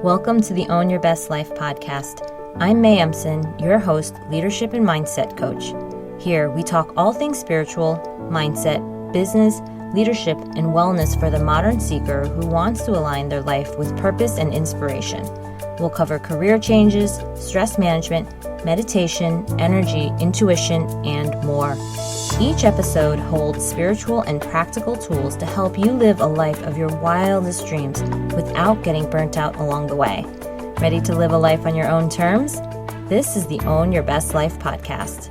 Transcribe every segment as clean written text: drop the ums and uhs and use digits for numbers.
Welcome to the Own Your Best Life podcast. I'm May Empson, your host, leadership and mindset coach. Here, we talk all things spiritual, mindset, business, leadership, and wellness for the modern seeker who wants to align their life with purpose and inspiration. We'll cover career changes, stress management, meditation, energy, intuition, and more. Each episode holds spiritual and practical tools to help you live a life of your wildest dreams without getting burnt out along the way. Ready to live a life on your own terms? This is the Own Your Best Life podcast.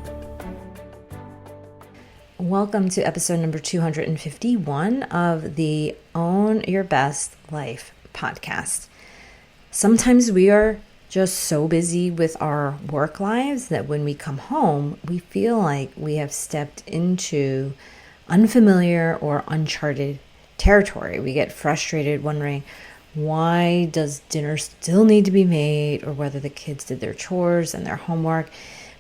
Welcome to episode number 251 of the Own Your Best Life podcast. Sometimes we are just so busy with our work lives that when we come home, we feel like we have stepped into unfamiliar or uncharted territory. We get frustrated wondering, why does dinner still need to be made, or whether the kids did their chores and their homework.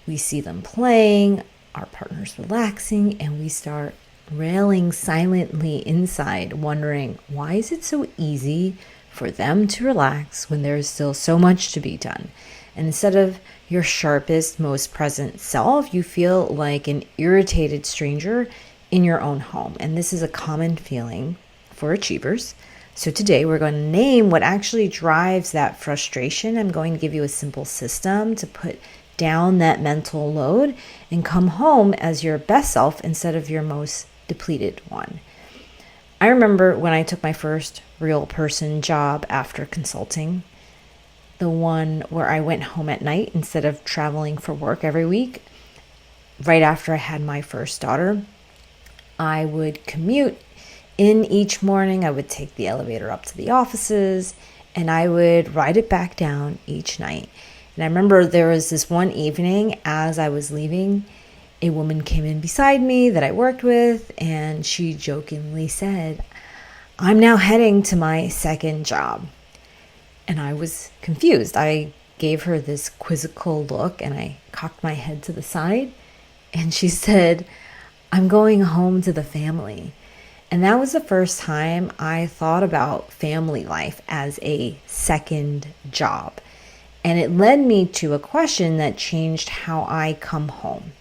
We see them playing, our partner's relaxing, and we start railing silently inside, wondering, why is it so easy for them to relax when there is still so much to be done? And instead of your sharpest, most present self, you feel like an irritated stranger in your own home. And this is a common feeling for achievers. So today we're going to name what actually drives that frustration. I'm going to give you a simple system to put down that mental load and come home as your best self instead of your most depleted one. I remember when I took my first real person job after consulting, the one where I went home at night instead of traveling for work every week. Right after I had my first daughter, I would commute in each morning. I would take the elevator up to the offices and I would ride it back down each night. And I remember there was this one evening as I was leaving, a woman came in beside me that I worked with, and she jokingly said, "I'm now heading to my second job." And I was confused. I gave her this quizzical look and I cocked my head to the side, and she said, "I'm going home to the family." And that was the first time I thought about family life as a second job. And it led me to a question that changed how I come home.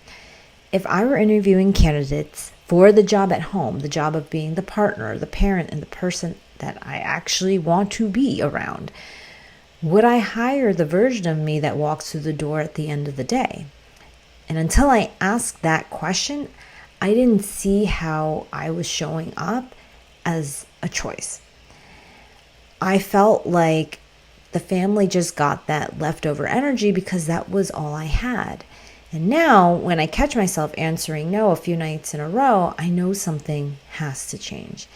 If I were interviewing candidates for the job at home, the job of being the partner, the parent, and the person that I actually want to be around, would I hire the version of me that walks through the door at the end of the day? And until I asked that question, I didn't see how I was showing up as a choice. I felt like the family just got that leftover energy because that was all I had. And now when I catch myself answering no a few nights in a row, I know something has to change.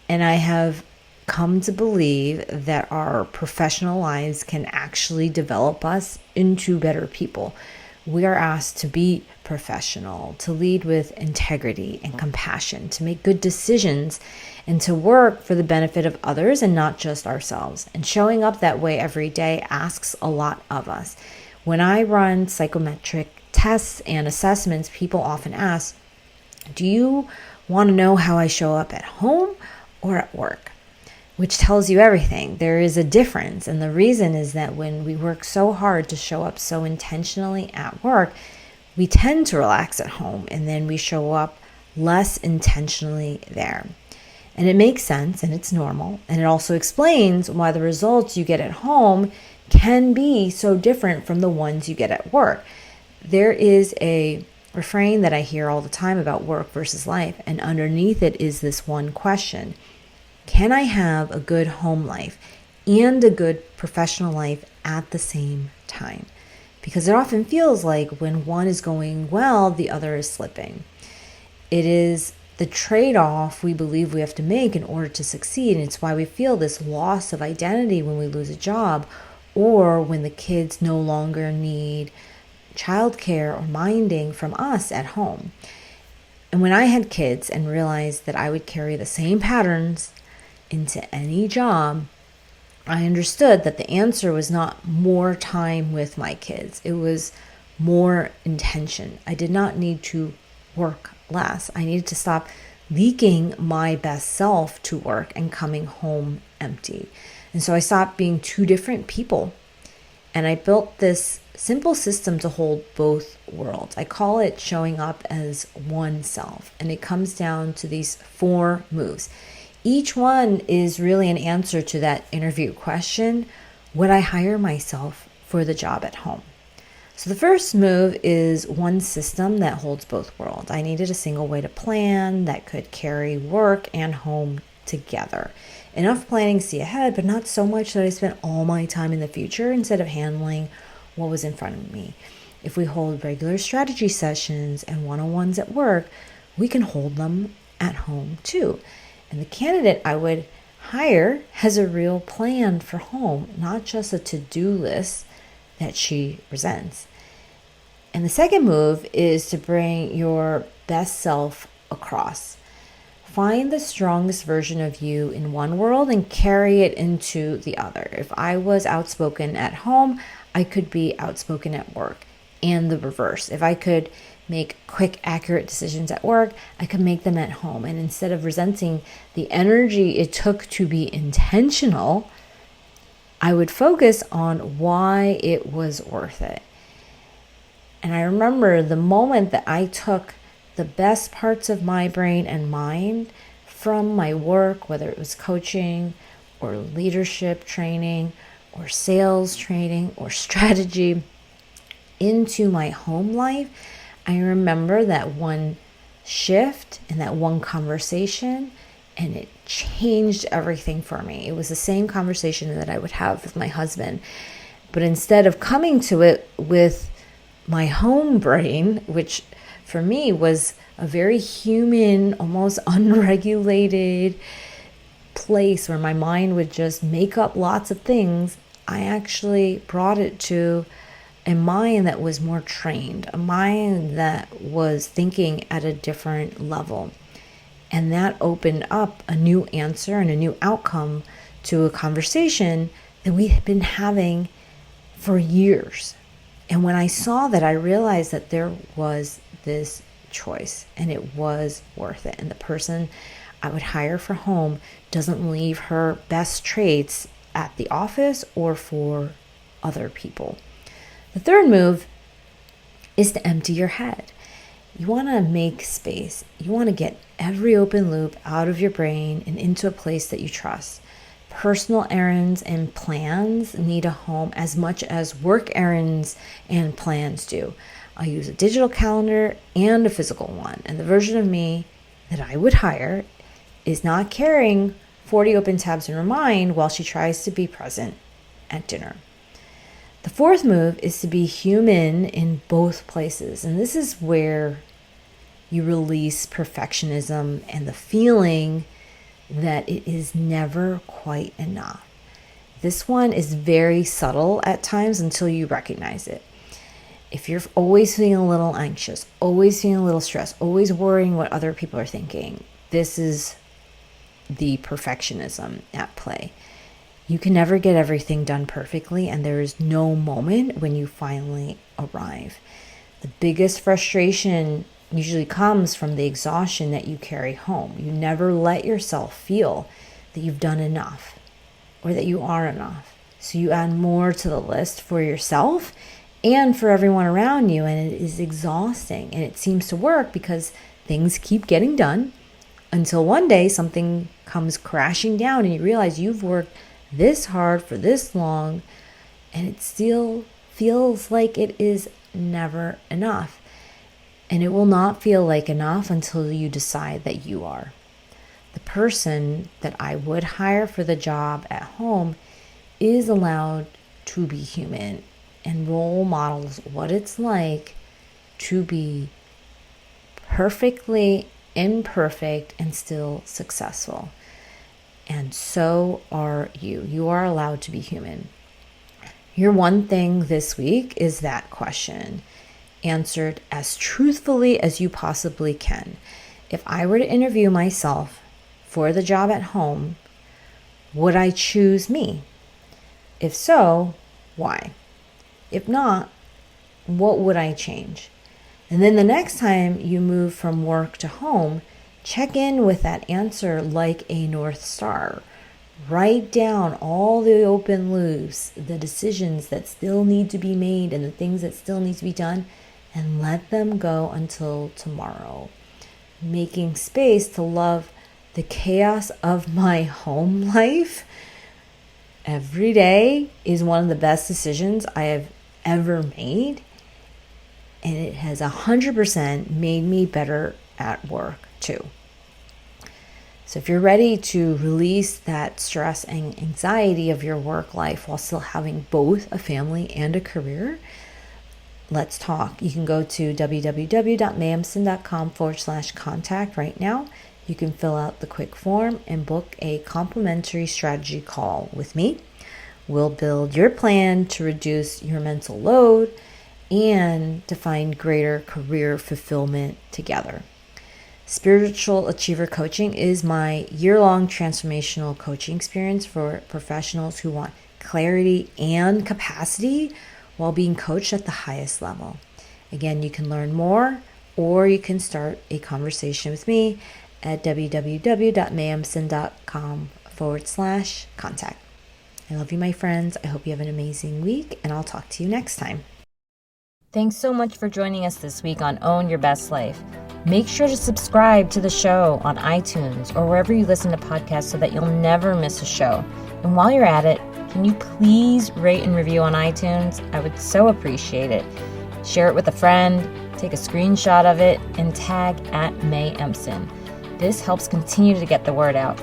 And I have come to believe that our professional lives can actually develop us into better people. We are asked to be professional, to lead with integrity and compassion, to make good decisions, and to work for the benefit of others and not just ourselves. And showing up that way every day asks a lot of us. When I run psychometric tests and assessments, people often ask, "Do you want to know how I show up at home or at work?" Which tells you everything. There is a difference. And the reason is that when we work so hard to show up so intentionally at work, we tend to relax at home and then we show up less intentionally there. And it makes sense and it's normal. And it also explains why the results you get at home can be so different from the ones you get at work. There is a refrain that I hear all the time about work versus life, and underneath it is this one question: can I have a good home life and a good professional life at the same time? Because it often feels like when one is going well, the other is slipping. It is the trade-off we believe we have to make in order to succeed, and it's why we feel this loss of identity when we lose a job, or when the kids no longer need childcare or minding from us at home. And when I had kids and realized that I would carry the same patterns into any job, I understood that the answer was not more time with my kids. It was more intention. I did not need to work less. I needed to stop leaking my best self to work and coming home empty. And so I stopped being two different people. And I built this simple system to hold both worlds. I call it showing up as one self. And it comes down to these 4 moves. Each one is really an answer to that interview question: would I hire myself for the job at home? So the first move is one system that holds both worlds. I needed a single way to plan that could carry work and home together. Enough planning to see ahead, but not so much that I spent all my time in the future instead of handling what was in front of me. If we hold regular strategy sessions and one-on-ones at work, we can hold them at home too. And the candidate I would hire has a real plan for home, not just a to-do list that she resents. And the second move is to bring your best self across. Find the strongest version of you in one world and carry it into the other. If I was outspoken at home, I could be outspoken at work, and the reverse. If I could make quick, accurate decisions at work, I could make them at home. And instead of resenting the energy it took to be intentional, I would focus on why it was worth it. And I remember the moment that I took the best parts of my brain and mind from my work, whether it was coaching or leadership training or sales training or strategy, into my home life. I remember that one shift and that one conversation, and it changed everything for me. It was the same conversation that I would have with my husband, but instead of coming to it with my home brain, which for me was a very human, almost unregulated place where my mind would just make up lots of things, I actually brought it to a mind that was more trained, a mind that was thinking at a different level. And that opened up a new answer and a new outcome to a conversation that we had been having for years. And when I saw that, I realized that there was this choice and it was worth it. And the person I would hire for home doesn't leave her best traits at the office or for other people. The third move is to empty your head. You want to make space. You want to get every open loop out of your brain and into a place that you trust. Personal errands and plans need a home as much as work errands and plans do. I'll use a digital calendar and a physical one. And the version of me that I would hire is not carrying 40 open tabs in her mind while she tries to be present at dinner. The fourth move is to be human in both places. And this is where you release perfectionism and the feeling that it is never quite enough. This one is very subtle at times until you recognize it. If you're always feeling a little anxious, always feeling a little stressed, always worrying what other people are thinking, this is the perfectionism at play. You can never get everything done perfectly, and there is no moment when you finally arrive. The biggest frustration usually comes from the exhaustion that you carry home. You never let yourself feel that you've done enough or that you are enough. So you add more to the list for yourself and for everyone around you, and it is exhausting. And it seems to work because things keep getting done until one day something comes crashing down and you realize you've worked this hard for this long and it still feels like it is never enough. And it will not feel like enough until you decide that you are. The person that I would hire for the job at home is allowed to be human and role models what it's like to be perfectly imperfect and still successful. And so are you. You are allowed to be human. Your one thing this week is that question answered as truthfully as you possibly can. If I were to interview myself for the job at home, would I choose me? If so, why? If not, what would I change? And then the next time you move from work to home, check in with that answer like a North Star. Write down all the open loops, the decisions that still need to be made and the things that still need to be done, and let them go until tomorrow. Making space to love the chaos of my home life every day is one of the best decisions I have ever made. And it has 100% made me better at work too. So if you're ready to release that stress and anxiety of your work life while still having both a family and a career, let's talk. You can go to www.mayemson.com/contact right now. You can fill out the quick form and book a complimentary strategy call with me. We'll build your plan to reduce your mental load and to find greater career fulfillment together. Spiritual Achiever Coaching is my year-long transformational coaching experience for professionals who want clarity and capacity while being coached at the highest level. Again, you can learn more or you can start a conversation with me at www.mayemson.com/contact. I love you, my friends. I hope you have an amazing week, and I'll talk to you next time. Thanks so much for joining us this week on Own Your Best Life. Make sure to subscribe to the show on iTunes or wherever you listen to podcasts so that you'll never miss a show. And while you're at it, can you please rate and review on iTunes? I would so appreciate it. Share it with a friend, take a screenshot of it, and tag @MayEmson. This helps continue to get the word out.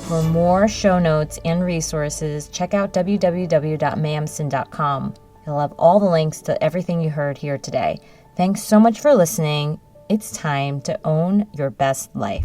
For more show notes and resources, check out www.mayemson.com. You'll have all the links to everything you heard here today. Thanks so much for listening. It's time to own your best life.